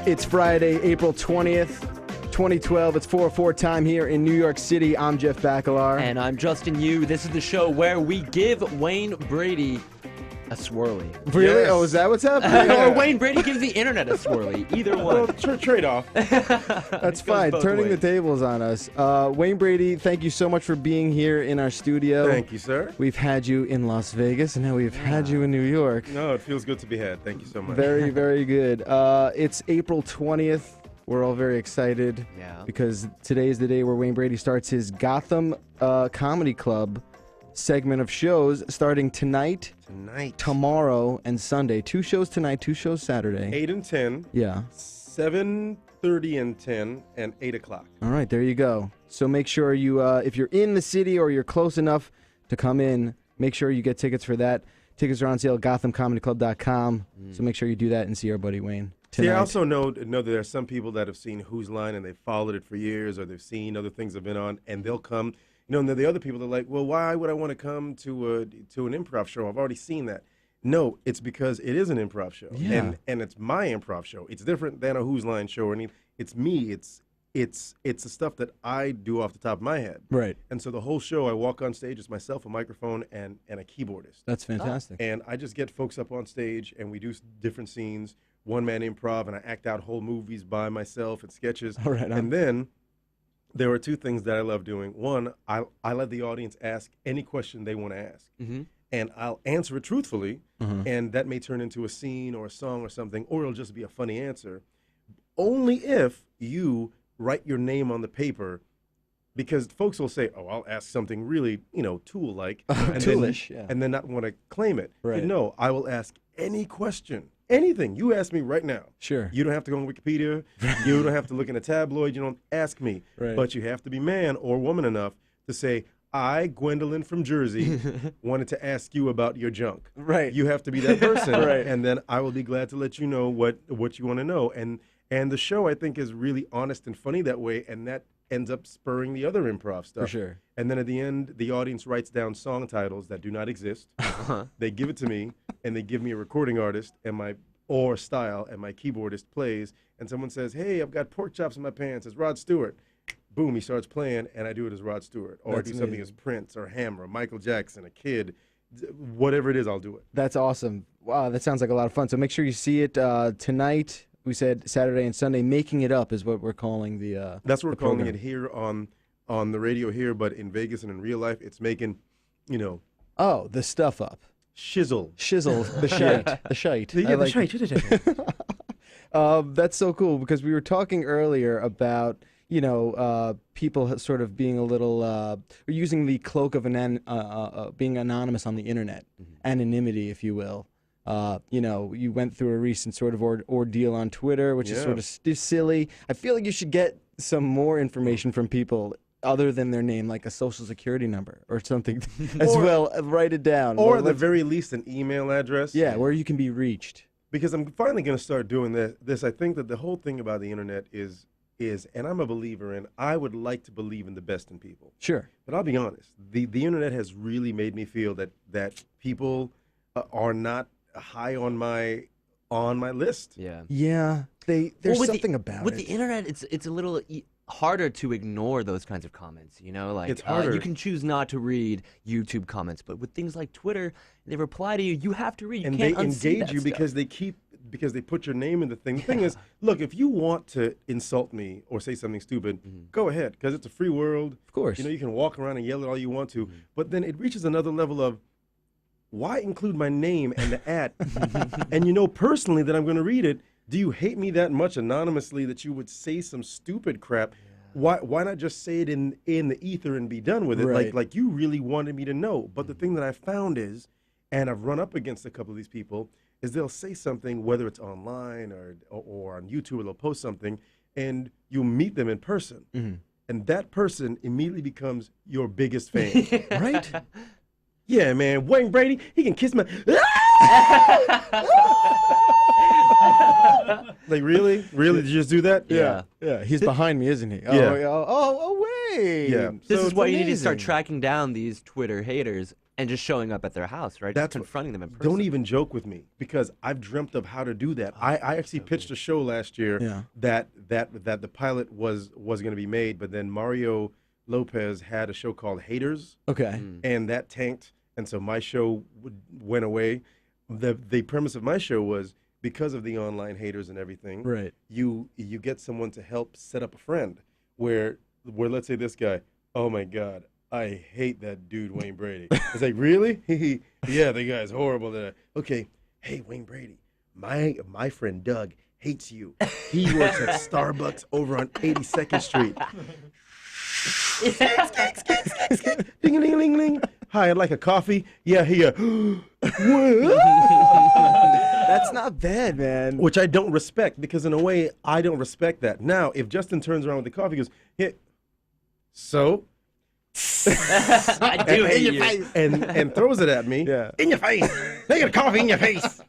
It's Friday, April 20th, 2012. It's 4:04 time here in New York City. I'm Jeff Bacalar. And I'm Justin Yu. This is the show where we give Wayne Brady a swirly. Really? Yes. Oh, is that what's happening? Or Wayne Brady gives the internet a swirly. Either one. Well, trade-off. That's fine. both Turning ways. the tables on us. Wayne Brady, thank you so much for being here in our studio. Thank you, sir. We've had you in Las Vegas, and now we've had you in New York. No, it feels good to be had. Thank you so much. Very, very good. It's April 20th. We're all very excited because today is the day where Wayne Brady starts his Gotham Comedy Club segment of shows starting tonight, tomorrow, and Sunday. 2 shows tonight, 2 shows Saturday. 8 and 10. Yeah. 7:30 and 10, and 8 o'clock. All right, there you go. So make sure you, if you're in the city or you're close enough to come in, make sure you get tickets for that. Tickets are on sale at GothamComedyClub.com. So make sure you do that and see our buddy Wayne tonight. See, I also know that there are some people that have seen Who's Line and they've followed it for years, or they've seen other things I've been on, and they'll come. You know, and the other people are like, well, why would I want to come to an improv show? I've already seen that. No, it's because it is an improv show, and it's my improv show. It's different than a Who's Line show or anything. It's me. It's the stuff that I do off the top of my head. Right. And so the whole show, I walk on stage, it's myself, a microphone, and a keyboardist. That's fantastic. And I just get folks up on stage, and we do different scenes, one-man improv, and I act out whole movies by myself and sketches. All right. And then there are 2 things that I love doing. One, I let the audience ask any question they want to ask. Mm-hmm. And I'll answer it truthfully, and that may turn into a scene or a song or something, or it'll just be a funny answer. Only if you write your name on the paper, because folks will say, oh, I'll ask something really, tool-like. Toolish, and then not want to claim it. Right. No, I will ask any question. Anything. You ask me right now. Sure. You don't have to go on Wikipedia. You don't have to look in a tabloid. You don't ask me. Right. But you have to be man or woman enough to say, I, Gwendolyn from Jersey, wanted to ask you about your junk. Right. You have to be that person. Right. And then I will be glad to let you know what you want to know. And the show, I think, is really honest and funny that way, and that ends up spurring the other improv stuff. For sure. And then at the end, the audience writes down song titles that do not exist. They give it to me, and they give me a recording artist or style, and my keyboardist plays, and someone says, hey, I've got pork chops in my pants. It's Rod Stewart. Boom, he starts playing, and I do it as Rod Stewart. Or That's I do something amazing. as Prince or Hammer, or Michael Jackson, a Kid. Whatever it is, I'll do it. That's awesome. Wow, that sounds like a lot of fun. So make sure you see it tonight. We said Saturday and Sunday. Making It Up is what we're calling the That's what we're the calling program. it here on the radio here, but in Vegas and in real life, it's making, Oh, the stuff up. shizzle. Shizzle, the shite. The shite. I like it. That's so cool because we were talking earlier about, people sort of being a little, using the cloak of being anonymous on the internet, anonymity, if you will. You went through a recent sort of ordeal on Twitter, which is sort of silly. I feel like you should get some more information from people other than their name, like a social security number or something as well. Write it down. Or at the very least, an email address. Yeah, where you can be reached. Because I'm finally going to start doing this. I think that the whole thing about the internet is, and I'm a believer in, I would like to believe in the best in people. Sure. But I'll be honest, the internet has really made me feel that people are not high on my list. Yeah. Yeah, there's Well, something about with it. the internet, it's a little harder to ignore those kinds of comments. Like It's harder. you can choose not to read YouTube comments, but with things like Twitter, they reply to you. You have to read. You And can't they unsee engage that you stuff. because they put your name in the thing. The thing is, look, if you want to insult me or say something stupid, go ahead, because it's a free world. Of course. You can walk around and yell it all you want to, but then it reaches another level of, why include my name and the @ and personally that I'm going to read it? Do you hate me that much anonymously that you would say some stupid crap? Why not just say it in the ether and be done with it? Right. Like you really wanted me to know. But the thing that I found is, and I've run up against a couple of these people, is they'll say something, whether it's online or on YouTube, or they'll post something, and you'll meet them in person. And that person immediately becomes your biggest fan. Right? Yeah, man, Wayne Brady, he can kiss my... Like, really? Really? Did you just do that? Yeah. Yeah, he's behind me, isn't he? Yeah. Oh, wait. Yeah. This So is why you need to start amazing. tracking down these Twitter haters and just showing up at their house, right? That's Just confronting them in person. Don't even joke with me because I've dreamt of how to do that. I actually pitched a show last year Yeah. that the pilot was going to be made, but then Mario Lopez had a show called Haters, Okay. and that tanked, and so my show went away. The premise of my show was because of the online haters and everything. Right. You get someone to help set up a friend where let's say this guy, oh my God, I hate that dude Wayne Brady. It's like, really? Yeah, the guy's horrible. Okay, hey Wayne Brady, my friend Doug hates you. He works at Starbucks over on 82nd Street. Ding a ling ling ling. Hi, I'd like a coffee. Yeah, here. That's not bad, man. Which I don't respect because in a way I don't respect that. Now, if Justin turns around with the coffee, he goes, "Yeah, so." I do hate you. And throws it at me. Yeah. In your face. They got coffee in your face.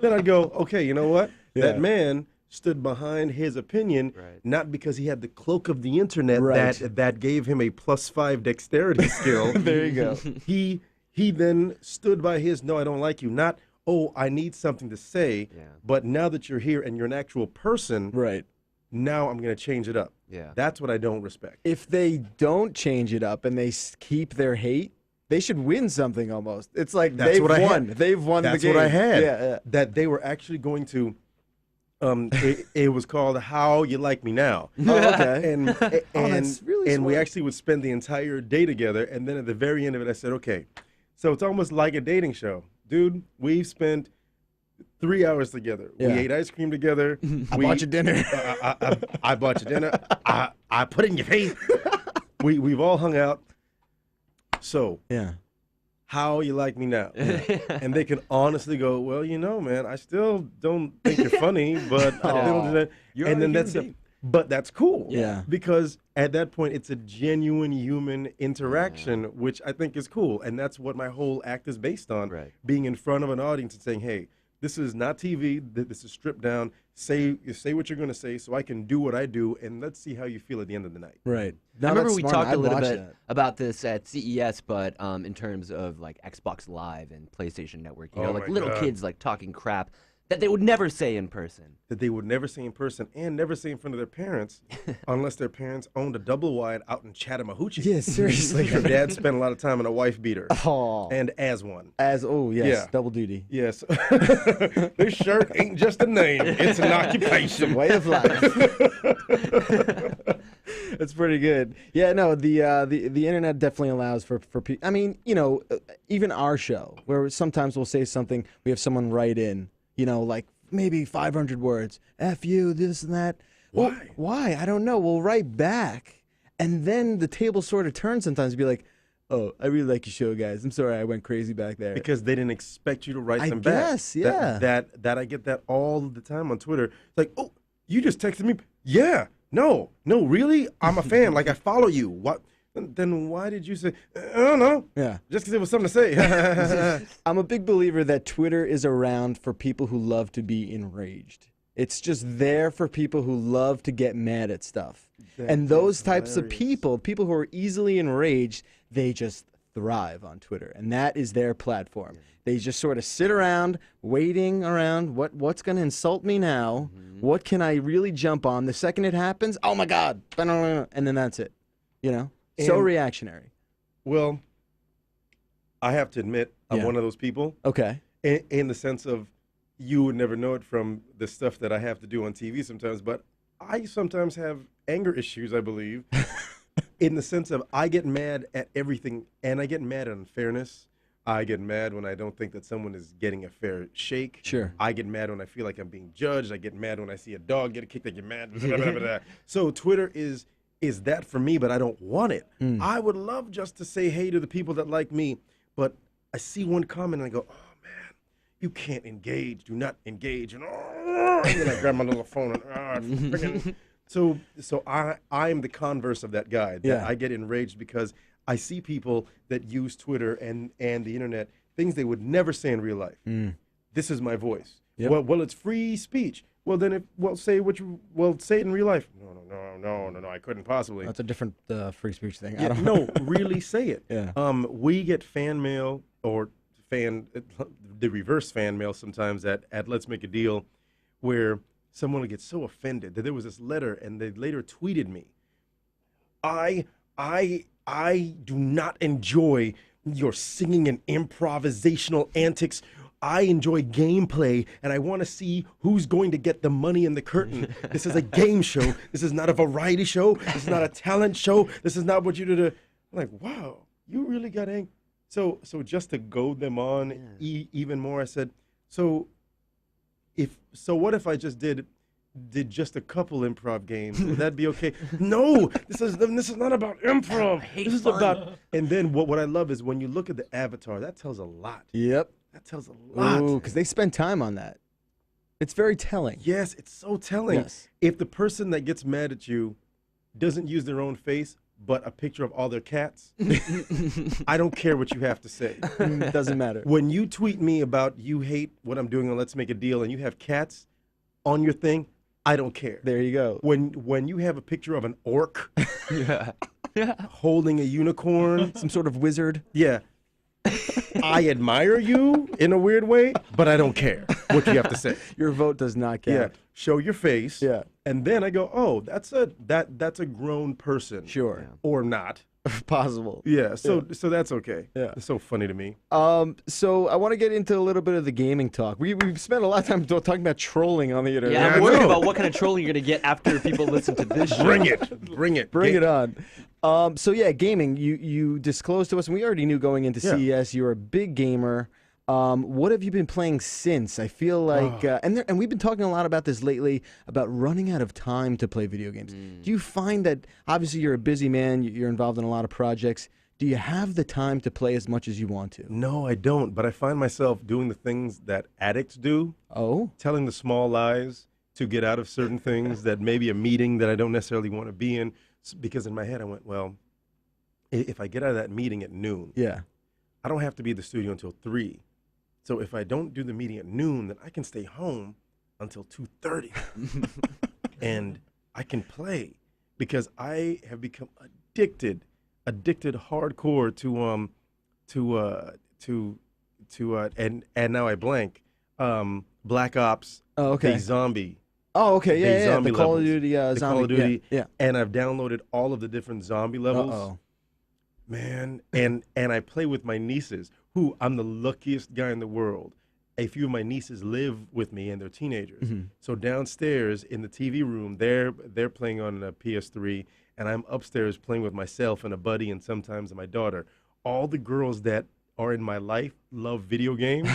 Then I'd go, okay, you know what? Yeah. That man stood behind his opinion, Right. not because he had the cloak of the internet Right. that gave him a +5 dexterity skill. There you go. He then stood by his, no, I don't like you. Not, oh, I need something to say. Yeah. But now that you're here and you're an actual person, Right. now I'm going to change it up. Yeah. That's what I don't respect. If they don't change it up and they keep their hate, they should win something almost. It's like That's they've what I won. had. They've won That's the game. what I had. Yeah. That they were actually going to. It was called "How You Like Me Now," Oh, okay. and that's really and we smart. actually would spend the entire day together. And then at the very end of it, I said, "Okay, so it's almost like a dating show, dude. We've spent 3 hours together. Yeah. We ate ice cream together. I bought you dinner. I bought you dinner. I put it in your face. We've all hung out. So." Yeah. How you like me now? And they can honestly go, well, you know, man, I still don't think you're funny, but I still do that. You're And a then human that's being. but that's cool. Yeah. Because at that point, it's a genuine human interaction, which I think is cool. And that's what my whole act is based on. Right. Being in front of an audience and saying, hey, this is not TV. This is stripped down. Say what you're going to say so I can do what I do. And let's see how you feel at the end of the night. Right. I remember that's we smart. talked a I'd little watch bit that. about this at CES, but in terms of like Xbox Live and PlayStation Network, you know, Oh like my little God. kids like talking crap that they would never say in person. That they would never say in person and never say in front of their parents unless their parents owned a double wide out in Chattahoochee. Yeah, seriously. And dad spent a lot of time on a wife beater. Oh. And as one. Yes, Yeah. double duty. Yes. This shirt ain't just a name, it's an occupation. Way of life. That's pretty good. Yeah, no, the internet definitely allows for people. I mean, you know, even our show, where sometimes we'll say something, we have someone write in, you know, like maybe 500 words, F you, this and that. Well, Why? why? I don't know. We'll write back, and then the table sort of turns sometimes, be like, oh, I really like your show, guys. I'm sorry I went crazy back there. Because they didn't expect you to write I them back. guess, yeah. That I get that all the time on Twitter. It's like, oh, you just texted me? Yeah. No, really? I'm a fan. Like, I follow you. What? Then why did you say, I don't know. Yeah. Just because it was something to say. I'm a big believer that Twitter is around for people who love to be enraged. It's just there for people who love to get mad at stuff. And those types of people who are easily enraged, they just thrive on Twitter. And that is their platform. They just sort of sit around, waiting around, what's going to insult me now? What can I really jump on? The second it happens, oh my God. And then that's it. You know? So And- reactionary. Well, I have to admit, I'm Yeah. one of those people Okay. in the sense of you would never know it from the stuff that I have to do on TV sometimes, but I sometimes have anger issues, I believe, in the sense of I get mad at everything, and I get mad at unfairness. I get mad when I don't think that someone is getting a fair shake. Sure. I get mad when I feel like I'm being judged. I get mad when I see a dog get a kick, I get mad. Blah, blah, blah, blah. So Twitter is that for me, but I don't want it. I would love just to say hey to the people that like me, but I see one comment and I go, oh man, you can't engage. Do not engage. And then I grab my little phone and friggin'. So I'm the converse of that guy. That Yeah. I get enraged because I see people that use Twitter and the internet, things they would never say in real life. This is my voice. Yep. Well, it's free speech. Say it in real life. No, I couldn't possibly. That's a different free speech thing. I Yeah, don't no, really say it. Yeah. We get fan mail or the reverse fan mail sometimes at Let's Make a Deal, where someone will get so offended that there was this letter and they later tweeted me. I do not enjoy your singing and improvisational antics. I enjoy gameplay, and I want to see who's going to get the money in the curtain. This is a game show. This is not a variety show. This is not a talent show. This is not what you do. I'm like, wow, you really got angry. So just to goad them on even more, I said, what if I just did just a couple improv games? Would that be okay? No, this is not about improv. This is about. And then what I love is when you look at the avatar, that tells a lot. Yep. That tells a lot. Ooh, because they spend time on that. It's very telling. Yes, it's so telling. Yes. If the person that gets mad at you doesn't use their own face, but a picture of all their cats, I don't care what you have to say. It doesn't matter. When you tweet me about you hate what I'm doing on Let's Make a Deal and you have cats on your thing, I don't care. There you go. When you have a picture of an orc Yeah. holding a unicorn, Some sort of wizard. yeah, I admire you in a weird way, but I don't care what you have to say. Your vote does not Yeah, count. show your face. Yeah. And then I go, oh, that's a grown person. Sure. Or not. Possible. Yeah. So that's okay. Yeah. It's so funny to me. So I want to get into a little bit of the gaming talk. We've spent a lot of time talking about trolling on the internet. Yeah, I I'm worried know. about what kind of trolling you're gonna get after people listen to this show. Bring it. Bring it. Bring it on. So yeah, gaming. You disclosed to us, and we already knew going into CES you're a big gamer. What have you been playing since? I feel like, and we've been talking a lot about this lately, about running out of time to play video games. Do you find that, obviously you're a busy man, you're involved in a lot of projects, do you have the time to play as much as you want to? No, I don't. But I find myself doing the things that addicts do, Oh? telling the small lies to get out of certain things that maybe a meeting that I don't necessarily want to be in. Because in my head I went, well, if I get out of that meeting at noon, Yeah. I don't have to be at the studio until 3. So if I don't do the meeting at noon, then I can stay home until 2:30, and I can play because I have become addicted hardcore and now I blank. Black Ops. Oh, okay. Day Zombie. Oh, okay. Day Yeah, yeah. zombie The Call of levels. Duty The zombie. Call of Duty. Yeah. And I've downloaded all of the different zombie levels. Uh-oh. Man, and I play with my nieces, who I'm the luckiest guy in the world. A few of my nieces live with me, and they're teenagers. So downstairs in the TV room, they're playing on a PS3, and I'm upstairs playing with myself and a buddy, and sometimes my daughter. All the girls that are in my life love video games,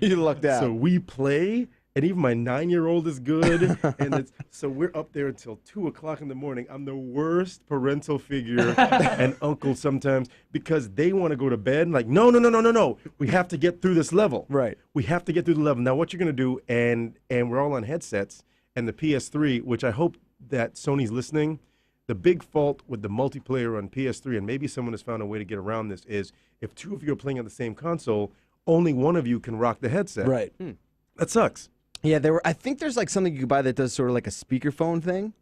You lucked out. so we play. And even my 9-year-old is good, and so we're up there until 2:00 in the morning. I'm the worst parental figure and uncle sometimes because they want to go to bed. Like, no, we have to get through this level. Right. We have to get through the level. Now, what you're gonna do? And we're all on headsets, and the PS3, which I hope that Sony's listening. The big fault with the multiplayer on PS3, and maybe someone has found a way to get around this, is if 2 of you are playing on the same console, only one of you can rock the headset. Right. That sucks. Yeah, I think there's like something you can buy that does sort of like a speakerphone thing,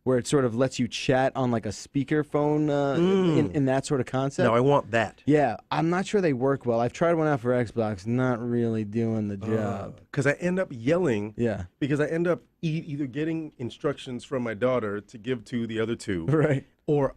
where it sort of lets you chat on like a speakerphone in that sort of concept. Now I want that. Yeah, I'm not sure they work well. I've tried one out for Xbox, not really doing the job. Because I end up yelling. Yeah. Because I end up either getting instructions from my daughter to give to the other two, Right. or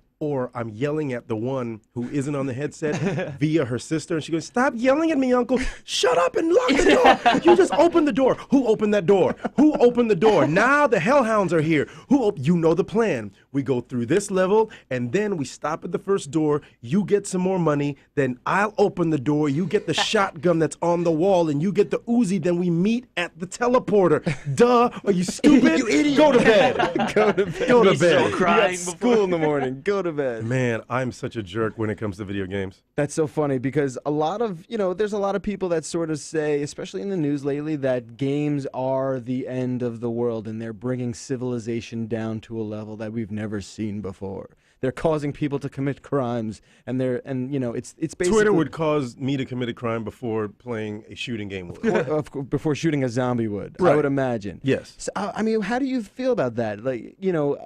I'm yelling at the one who isn't on the headset via her sister, and she goes, "Stop yelling at me, Uncle! Shut up and lock the door! You just opened the door. Who opened that door? Who opened the door? Now the hellhounds are here. You know the plan. We go through this level, and then we stop at the first door. You get some more money, then I'll open the door. You get the shotgun that's on the wall, and you get the Uzi. Then we meet at the teleporter. Duh! Are you stupid? You idiot! Go to bed. Go to bed. Go to He's so bed. crying You got before. school in the morning. Go to bed. Man, I'm such a jerk when it comes to video games. That's so funny because a lot of, there's a lot of people that sort of say, especially in the news lately, that games are the end of the world and they're bringing civilization down to a level that we've never never seen before. They're causing people to commit crimes, and it's basically Twitter would cause me to commit a crime before playing a shooting game would. before shooting a zombie would. I Right. would imagine. Yes. So, I mean, how do you feel about that? Like,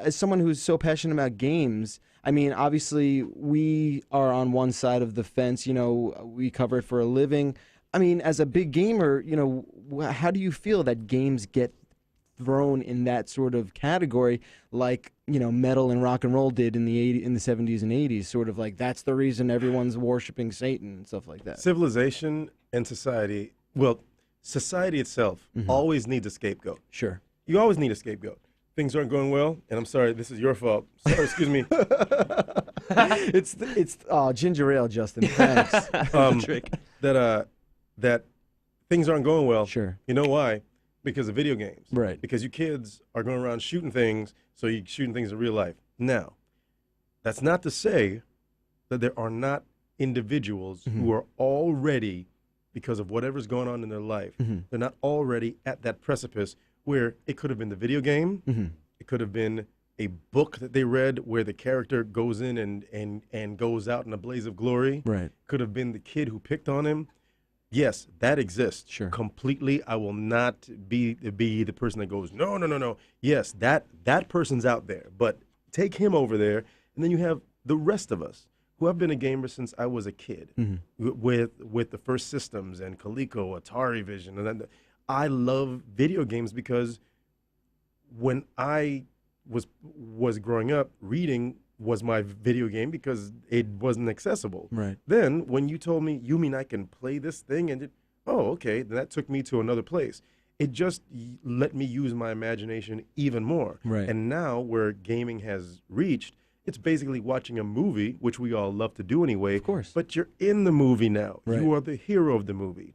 as someone who's so passionate about games, I mean, obviously we are on one side of the fence. We cover it for a living. I mean, as a big gamer, how do you feel that games get thrown in that sort of category, like metal and rock and roll did in the 70s and 80s? Sort of like that's the reason everyone's worshiping Satan and stuff like that. Civilization and society, well, society itself always needs a scapegoat. Sure. You always need a scapegoat. Things aren't going well, and I'm sorry, this is your fault. Sorry, excuse me. it's ginger ale, Justin. Thanks. Trick. That things aren't going well. Sure. You know why? Because of video games. Right. Because you kids are going around shooting things, so you're shooting things in real life. Now, that's not to say that there are not individuals who are already, because of whatever's going on in their life, they're not already at that precipice where it could have been the video game, it could have been a book that they read where the character goes in and goes out in a blaze of glory. Right. Could have been the kid who picked on him. Yes, that exists. Sure. Completely. I will not be the person that goes, no. Yes, that person's out there. But take him over there, and then you have the rest of us who have been a gamer since I was a kid, with the first systems and Coleco, Atari Vision, and then I love video games because when I was growing up, reading was my video game because it wasn't accessible. Right. Then when you told me, you mean I can play this thing? And okay, then that took me to another place. It just let me use my imagination even more. Right. And now where gaming has reached, it's basically watching a movie, which we all love to do anyway. Of course. But you're in the movie now. Right. You are the hero of the movie.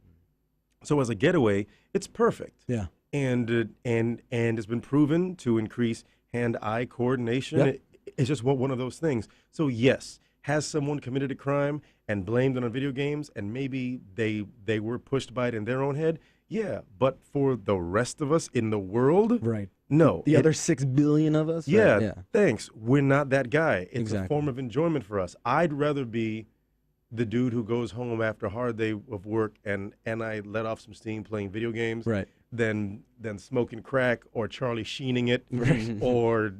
So as a getaway, it's perfect. Yeah. And it's been proven to increase hand-eye coordination. Yep. It's just one of those things. So yes, has someone committed a crime and blamed it on video games, and maybe they were pushed by it in their own head? Yeah, but for the rest of us in the world, Right. no. The other 6 billion of us? Yeah, Right, yeah. thanks. We're not that guy. It's Exactly. a form of enjoyment for us. I'd rather be the dude who goes home after a hard day of work and I let off some steam playing video games Right. than smoking crack or Charlie Sheening it or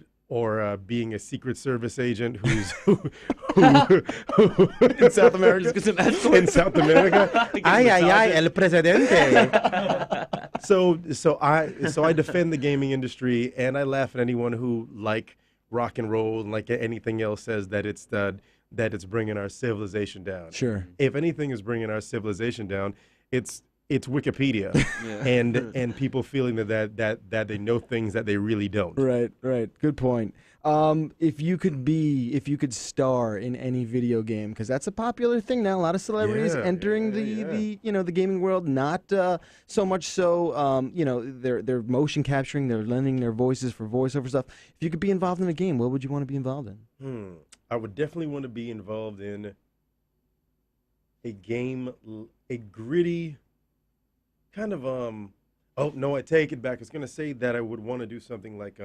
being a Secret Service agent who's In South America, in South America. Ay, el presidente. So I defend the gaming industry, and I laugh at anyone who, like rock and roll and like anything else, says that it's bringing our civilization down. Sure. If anything is bringing our civilization down, it's Wikipedia and people feeling that they know things that they really don't. Right, right. Good point. If you could star in any video game, because that's a popular thing now. A lot of celebrities entering the gaming world. Not so much so. They're motion capturing. They're lending their voices for voiceover stuff. If you could be involved in a game, what would you want to be involved in? I would definitely want to be involved in a game, a gritty kind of oh no, I take it back. I was gonna say that I would want to do something like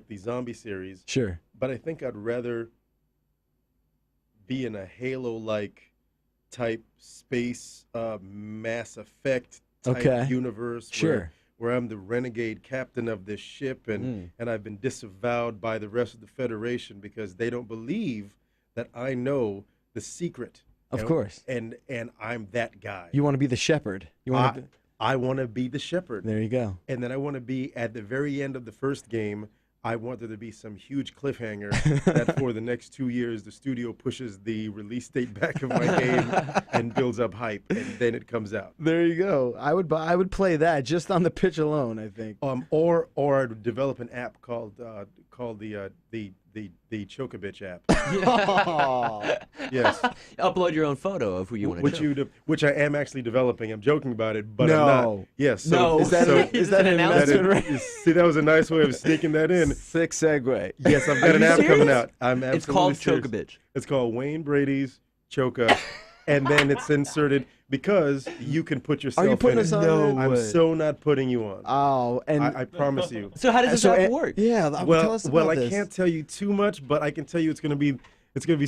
the zombie series. Sure. But I think I'd rather be in a Halo-like type space, Mass Effect type universe. Sure. Where I'm the renegade captain of this ship, and I've been disavowed by the rest of the Federation because they don't believe that I know the secret. Of course. And I'm that guy. You want to be the shepherd. I want to be the shepherd. There you go. And then I want to be at the very end of the first game. I want there to be some huge cliffhanger that for the next 2 years the studio pushes the release date back of my game and builds up hype, and then it comes out. There you go. I would play that just on the pitch alone, I think. Or I'd develop an app called the Choke-a-Bitch app. Yes. Upload your own photo of who you want to choke. Which I am actually developing. I'm joking about it, but No. I'm not. Yes. No. Is that an announcement? Right? See, that was a nice way of sneaking that in. Sick segue. Yes, I've got an app coming out. I'm absolutely It's called serious. Choke-a-Bitch. It's called Wayne Brady's Choka and then it's inserted because you can put yourself Are you putting in us it. on? No I'm way. so not putting you on. Oh, and I promise you. So how does this so app work? Yeah, tell us about I this. can't tell you too much, but I can tell you it's gonna be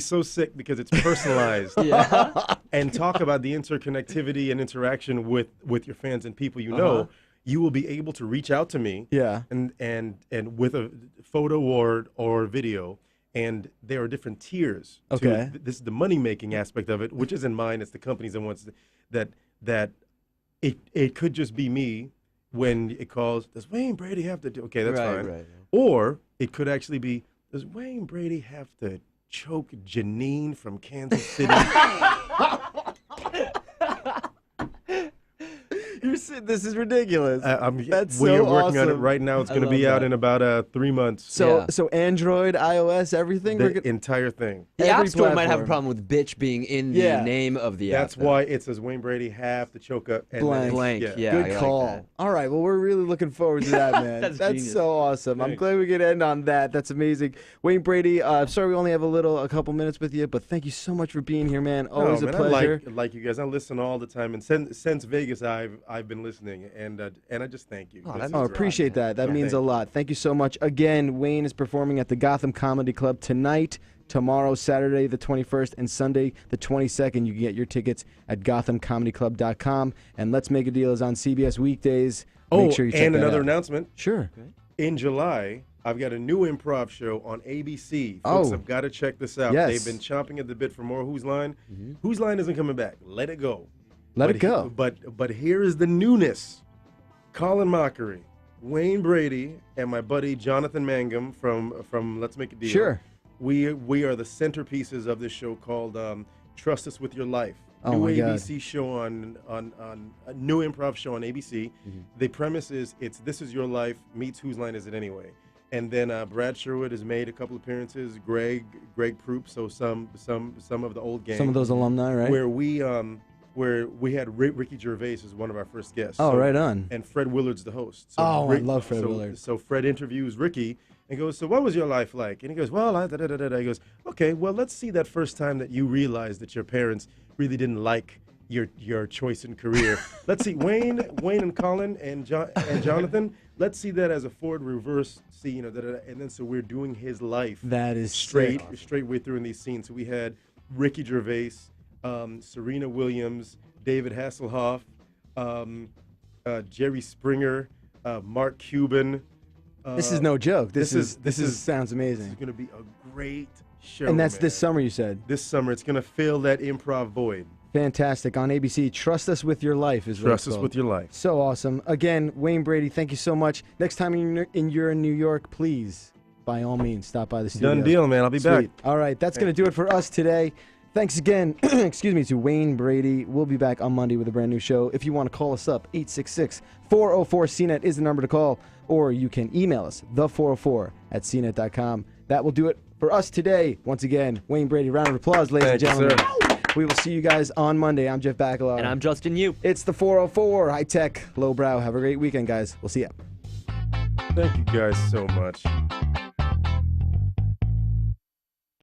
so sick because it's personalized. Yeah. And talk about the interconnectivity and interaction with your fans and people you know. You will be able to reach out to me. Yeah. And with a photo or video. And there are different tiers. Okay. This is the money making aspect of it, which isn't mine. It's the companies that wants that it could just be me when it calls. Does Wayne Brady have to do? Okay, that's Right, fine. right. Or it could actually be. Does Wayne Brady have to choke Janine from Kansas City? This is ridiculous. That's we so are working on it awesome. right now. It's I going to love be out that. in about 3 months. So Yeah. so Android, iOS, everything. The entire thing. The Every App Store might have a platform. problem with bitch being in the Yeah. name of the app. That's why it says Wayne Brady have to choke up and Blank. Blank, yeah. Good I like call. that. All right. Well, we're really looking forward to that, man. That's That's genius. so awesome. I'm Thanks. glad we could end on that. That's amazing. Wayne Brady, sorry we only have a couple minutes with you, but thank you so much for being here, man. Always No, a man, pleasure. I like you guys. I listen all the time, and since Vegas, I've been listening, and I just thank you. Oh, This that is Oh, means great. appreciate that. That Yeah, means a thank you. lot. Thank you so much. Again, Wayne is performing at the Gotham Comedy Club tonight, tomorrow, Saturday the 21st, and Sunday the 22nd. You can get your tickets at GothamComedyClub.com. And Let's Make a Deal is on CBS weekdays. Make sure you check and that another out. announcement. Sure. In July, I've got a new improv show on ABC. Oh. Folks have got to check this out. Yes. They've been chomping at the bit for more Whose Line. Whose Line isn't coming back. Let it go. Let But it go. But here is the newness. Colin Mockery, Wayne Brady, and my buddy Jonathan Mangum from Let's Make a Deal. Sure. We are the centerpieces of this show called Trust Us with Your Life. Oh New my God. ABC show on a new improv show on ABC. The premise is This Is Your Life meets Whose Line Is It Anyway? And then Brad Sherwood has made a couple appearances. Greg Proops, so some of the old gang. Some of those alumni, right? Where we had Ricky Gervais as one of our first guests. Oh, So- right on. And Fred Willard's the host. Oh, I love Fred Willard. So Fred interviews Ricky and goes, "So what was your life like?" And he goes, "Well, He goes, "Okay, well, let's see that first time that you realized that your parents really didn't like your choice in career. Let's see Wayne and Colin and Jonathan. Let's see that as a forward reverse scene, and then so we're doing his life That is straight sick. way through in these scenes. So we had Ricky Gervais, Serena Williams, David Hasselhoff, Jerry Springer, Mark Cuban. This is no joke. This is sounds This is amazing. going to be a great show. And that's man. this summer, you said. This summer, it's going to fill that improv void. Fantastic. On ABC, Trust Us With Your Life is what Trust it's us called. with your life. So awesome. Again, Wayne Brady, thank you so much. Next time you're in New York, please, by all means, stop by the studio. Done deal, man. I'll be back. Sweet. All right, that's going to do it for us today. Thanks again, to Wayne Brady. We'll be back on Monday with a brand new show. If you want to call us up, 866-404-CNET is the number to call, or you can email us, the404@cnet.com. That will do it for us today. Once again, Wayne Brady, round of applause, ladies and Thank you, gentlemen. sir. We will see you guys on Monday. I'm Jeff Bacalard. And I'm Justin Yu. It's the 404, high tech, lowbrow. Have a great weekend, guys. We'll see ya. Thank you guys so much.